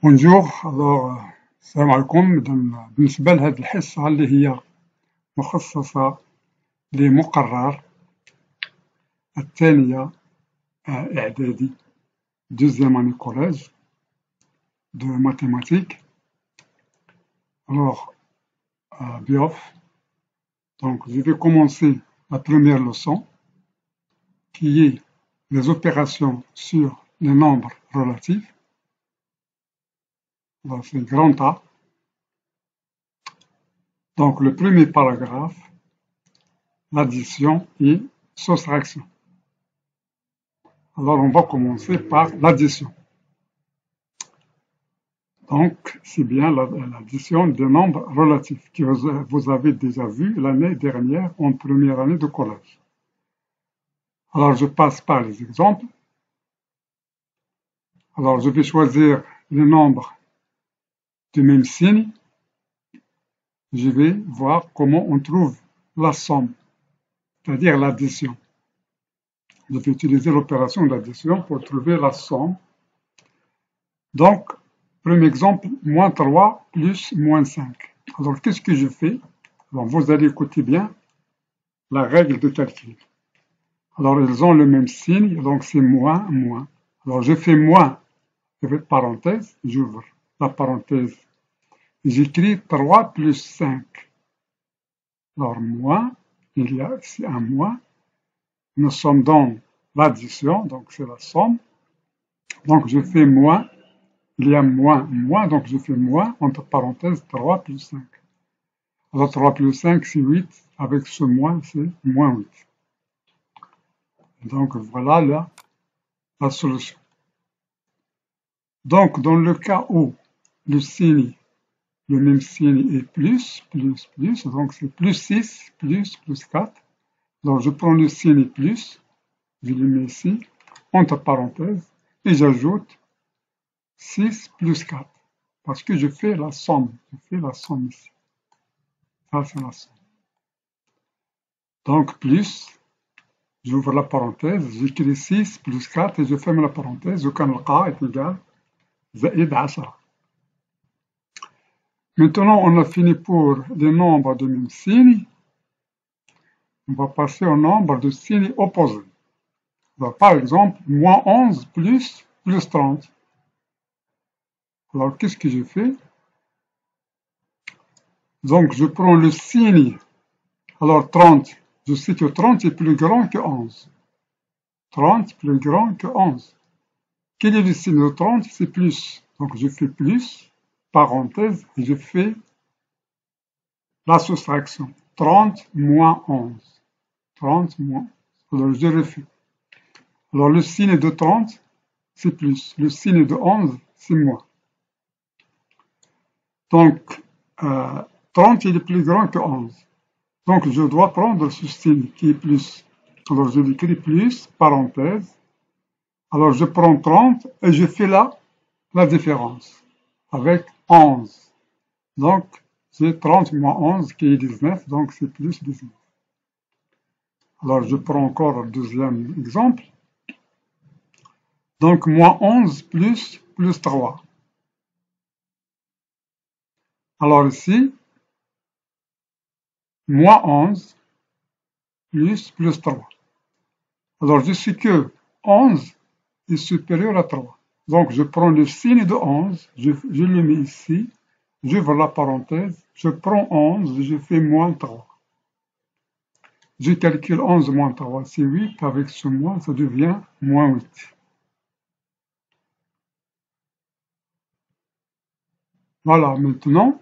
بونجور. السلام عليكم. بالنسبة لهذه الحصة اللي هي مخصصة لمقرر الثانية إعدادي deuxième année collège de mathématiques. BIOF. Donc je vais commencer la première leçon qui est les opérations sur les nombres relatifs. C'est grand A. Donc le premier paragraphe, l'addition et soustraction. Alors on va commencer par l'addition. Donc c'est bien l'addition de nombres relatifs que vous avez déjà vu l'année dernière en première année de collège. Alors je passe par les exemples. Alors je vais choisir les nombres du même signe. Je vais voir comment on trouve la somme, c'est-à-dire l'addition. Je vais utiliser l'opération d'addition pour trouver la somme. Donc, premier exemple, moins 3 plus moins 5. Alors, qu'est-ce que je fais? Alors, vous allez écouter bien la règle de calcul. Alors, ils ont le même signe, donc c'est moins, moins. Alors, je fais moins, avec parenthèse, j'ouvre la parenthèse. J'écris 3 plus 5. Alors, moins, il y a ici un moins. Nous sommes dans l'addition, donc c'est la somme. Donc, je fais moins. Il y a moins, moins, donc je fais moins, entre parenthèses, 3 plus 5. Alors, 3 plus 5, c'est 8. Avec ce moins, c'est moins 8. Donc, voilà la solution. Donc, dans le cas où le signe, le même signe est plus, donc c'est plus 6, plus 4. Donc, je prends le signe plus, je le mets ici, entre parenthèses, et j'ajoute 6 plus 4, parce que je fais la somme. Je fais la somme ici. Ça, c'est la somme. Donc, plus, j'ouvre la parenthèse, j'écris 6 plus 4 et je ferme la parenthèse. وكان القاء est égal زائد 10. Maintenant, on a fini pour les nombres de même signe. On va passer au nombre de signes opposés. Alors, par exemple, moins 11 plus 30. Alors, qu'est-ce que je fais? Donc, je prends le signe. Alors, 30, je sais que 30 est plus grand que 11. 30 plus grand que 11. Quel est le signe de 30? C'est plus. Donc, je fais plus, parenthèse, et je fais la soustraction. 30 moins 11. 30 moins. Alors, je refais. Alors, le signe de 30, c'est plus. Le signe de 11, c'est moins. Donc, 30 il est plus grand que 11. Donc, je dois prendre ce signe qui est plus. Alors, je l'écris plus, parenthèse. Alors, je prends 30 et je fais la différence avec 11. Donc, c'est 30 moins 11 qui est 19, donc c'est plus 19. Alors, je prends encore le deuxième exemple. Donc, moins 11 plus 3. Alors ici, moins 11 plus 3. Alors, je sais que 11 est supérieur à 3. Donc, je prends le signe de 11, je le mets ici, j'ouvre la parenthèse, je prends 11, je fais moins 3. Je calcule 11 moins 3, c'est 8, avec ce moins, ça devient moins 8. Voilà, maintenant,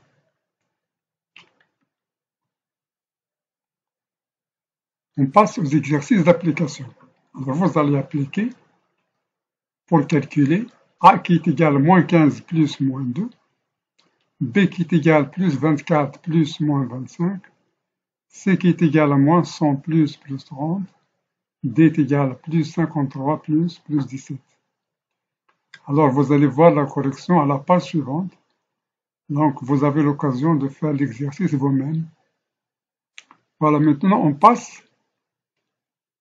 on passe aux exercices d'application. Alors, vous allez appliquer pour calculer A qui est égal à moins 15 plus moins 2, B qui est égal à plus 24 plus moins 25, C qui est égal à moins 100 plus 30, D est égal à plus 53 plus 17. Alors, vous allez voir la correction à la page suivante. Donc, vous avez l'occasion de faire l'exercice vous-même. Voilà, maintenant, on passe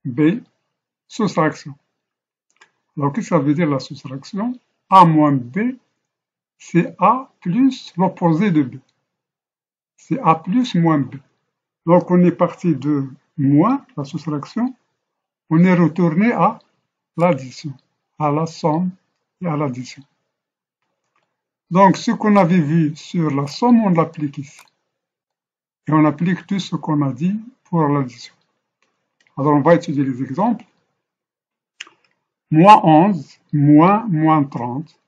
B, soustraction. Alors, qu'est-ce que ça veut dire la soustraction? A moins B, c'est A plus l'opposé de B. C'est A plus moins B. Donc on est parti de moins, la soustraction, on est retourné à l'addition, à la somme et à l'addition. Donc ce qu'on avait vu sur la somme, on l'applique ici. Et on applique tout ce qu'on a dit pour l'addition. Alors on va étudier les exemples. Moins 11, moins 30.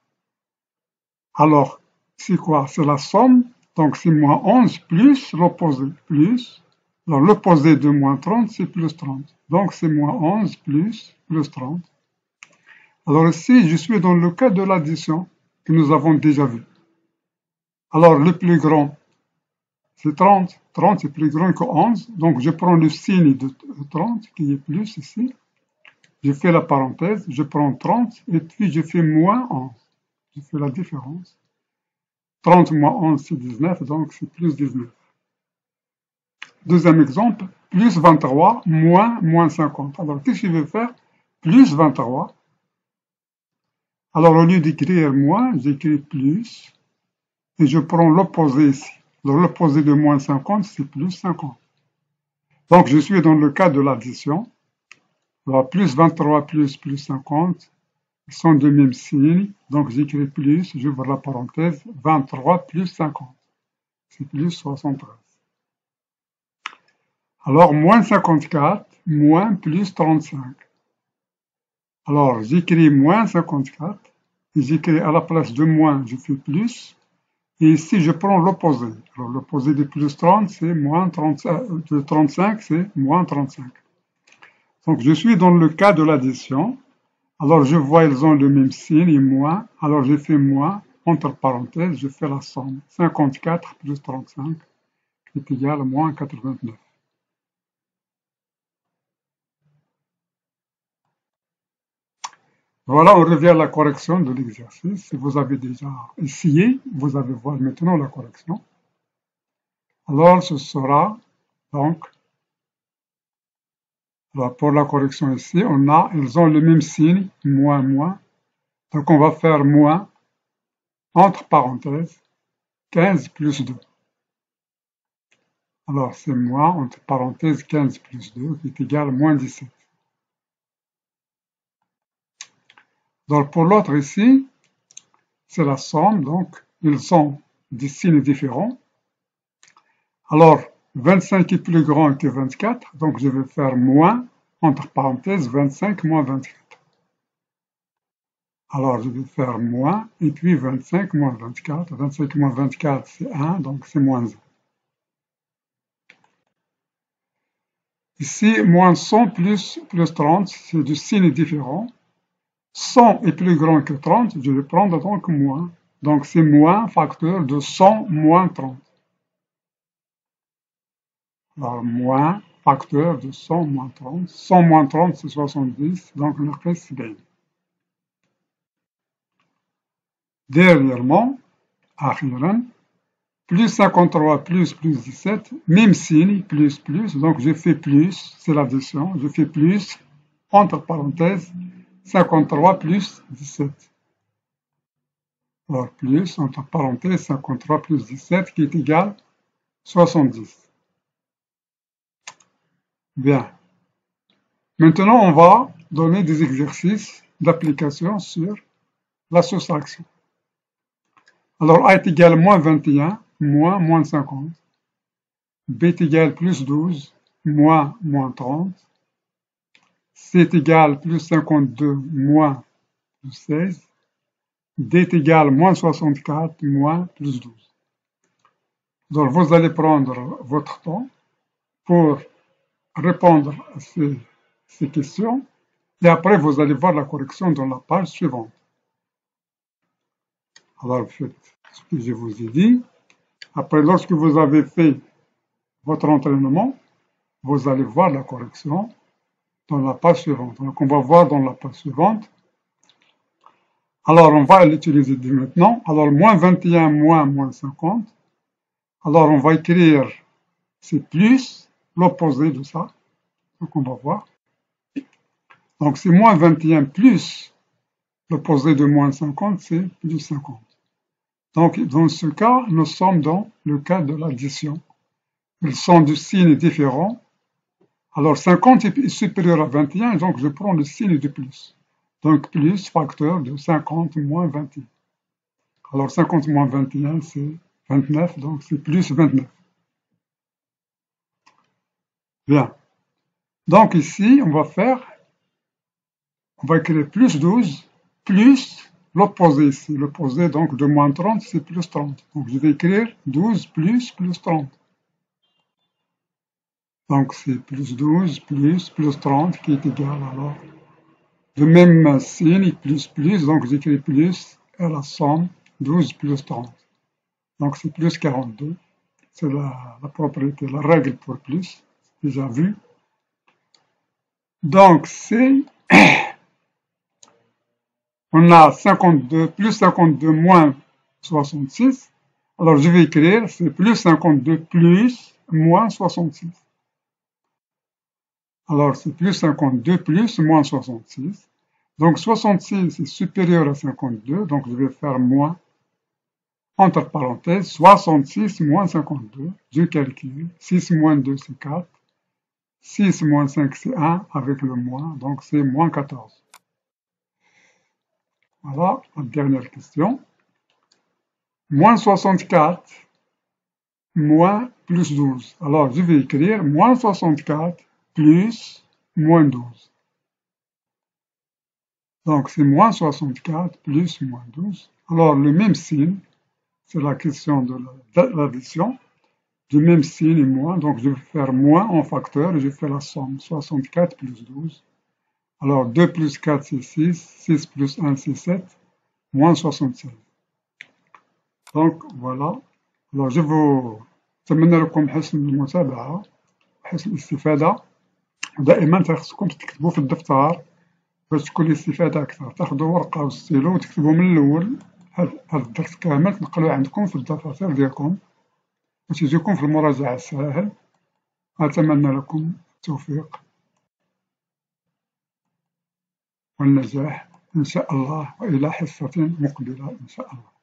Alors, c'est quoi? C'est la somme. Donc c'est moins 11 plus l'opposé, plus. Alors l'opposé de moins 30, c'est plus 30. Donc c'est moins 11 plus 30. Alors ici, je suis dans le cas de l'addition que nous avons déjà vu. Alors le plus grand, c'est 30. 30 est plus grand que 11. Donc je prends le signe de 30 qui est plus ici. Je fais la parenthèse, je prends 30 et puis je fais moins 11. Je fais la différence. 30 moins 11, c'est 19, donc c'est plus 19. Deuxième exemple, plus 23, moins 50. Alors, qu'est-ce que je vais faire? Plus 23. Alors, au lieu d'écrire moins, j'écris plus. Et je prends l'opposé ici. L'opposé de moins 50, c'est plus 50. Donc, je suis dans le cas de l'addition. Alors, plus 23 plus 50, ils sont de même signe. Donc, j'écris plus, j'ouvre la parenthèse, 23 plus 50. C'est plus 73. Alors, moins 54, moins plus 35. Alors, j'écris moins 54, et j'écris à la place de moins, je fais plus, et ici, je prends l'opposé. Alors, l'opposé de plus 30, c'est moins 35, de 35, c'est moins 35. Donc, je suis dans le cas de l'addition. Alors, je vois, ils ont le même signe, et moins. Alors, je fais moins, entre parenthèses, je fais la somme. 54 plus 35 est égal à moins 89. Voilà, on revient à la correction de l'exercice. Si vous avez déjà essayé, vous allez voir maintenant la correction. Alors, ce sera donc, alors pour la correction ici, ils ont le même signe, moins. Donc, on va faire moins, entre parenthèses, 15 plus 2. Alors, c'est moins, entre parenthèses, 15 plus 2, qui est égal à moins 17. Donc, pour l'autre ici, c'est la somme, donc, ils ont des signes différents. Alors, 25 est plus grand que 24, donc je vais faire moins, entre parenthèses, 25 moins 24. Alors, je vais faire moins, et puis 25 moins 24. 25 moins 24, c'est 1, donc c'est moins 1. Ici, moins 100 plus 30, c'est du signe différent. 100 est plus grand que 30, je vais prendre donc moins. Donc c'est moins facteur de 100 moins 30. Alors moins facteur de 100 moins 30. 100 moins 30, c'est 70, donc on a c'est bien. Dernièrement, akhiran, plus 53 plus 17, même signe, plus, donc je fais plus, c'est l'addition, je fais plus, entre parenthèses, 53 plus 17. Alors plus, entre parenthèses, 53 plus 17, qui est égal à 70. Bien. Maintenant, on va donner des exercices d'application sur la soustraction. Alors, A est égal à moins 21, moins 50. B est égal à plus 12, moins 30. C est égal à plus 52, moins plus 16. D est égal à moins 64, moins plus 12. Donc, vous allez prendre votre temps pour répondre à ces questions et après, vous allez voir la correction dans la page suivante. Alors, vous faites ce que je vous ai dit. Après, lorsque vous avez fait votre entraînement, vous allez voir la correction dans la page suivante. Donc, on va voir dans la page suivante. Alors, on va l'utiliser dès maintenant. Alors, moins 21, moins 50. Alors, on va écrire, c'est plus l'opposé de ça. Donc, on va voir. Donc, c'est moins 21 plus l'opposé de moins 50, c'est plus 50. Donc, dans ce cas, nous sommes dans le cas de l'addition. Ils sont de signes différents. Alors, 50 est supérieur à 21, donc je prends le signe de plus. Donc, plus facteur de 50 moins 21. Alors, 50 moins 21, c'est 29, donc c'est plus 29. Bien. Donc, ici, on va écrire plus 12, plus l'opposé ici. L'opposé, donc, de moins 30, c'est plus 30. Donc, je vais écrire 12 plus 30. Donc, c'est plus 12 plus 30 qui est égal alors. Le même signe, plus, donc j'écris plus à la somme 12 plus 30. Donc, c'est plus 42. C'est la propriété, la règle pour plus, déjà vu. Donc, c'est, on a 52, plus 52 moins 66. Alors, je vais écrire, c'est plus 52 plus moins 66. Alors, c'est plus 52 plus moins 66. Donc, 66 est supérieur à 52, donc je vais faire moins, entre parenthèses, 66 moins 52, je calcule, 6 moins 2 c'est 4, 6 moins 5 c'est 1 avec le moins, donc c'est moins 14. Voilà, la dernière question. Moins 64, moins plus 12. Alors, je vais écrire moins 64 plus moins 12. Donc, c'est moins 64 plus moins 12. Alors, le même signe, c'est la question de l'addition. Du même signe et moins, donc je vais faire moins en facteur et je fais la somme. 64 plus 12. Alors, 2 plus 4, c'est 6. 6 plus 1, c'est 7. Moins 76. Donc, voilà. Alors, je vous أتمنى لكم حسن المتابعة وحسن الاستفادة. دائما خصكم تكتبوا في الدفتر باش تكون الاستفادة أكثر. تاخذوا ورقة وستيلو وتكتبوا من الأول هذا الدرس كامل تنقلوه عندكم في الدفاتر ديالكم باش يجيكم في المراجعة ساهل. أتمنى لكم التوفيق والنجاح إن شاء الله، وإلى حصة مقبلة إن شاء الله.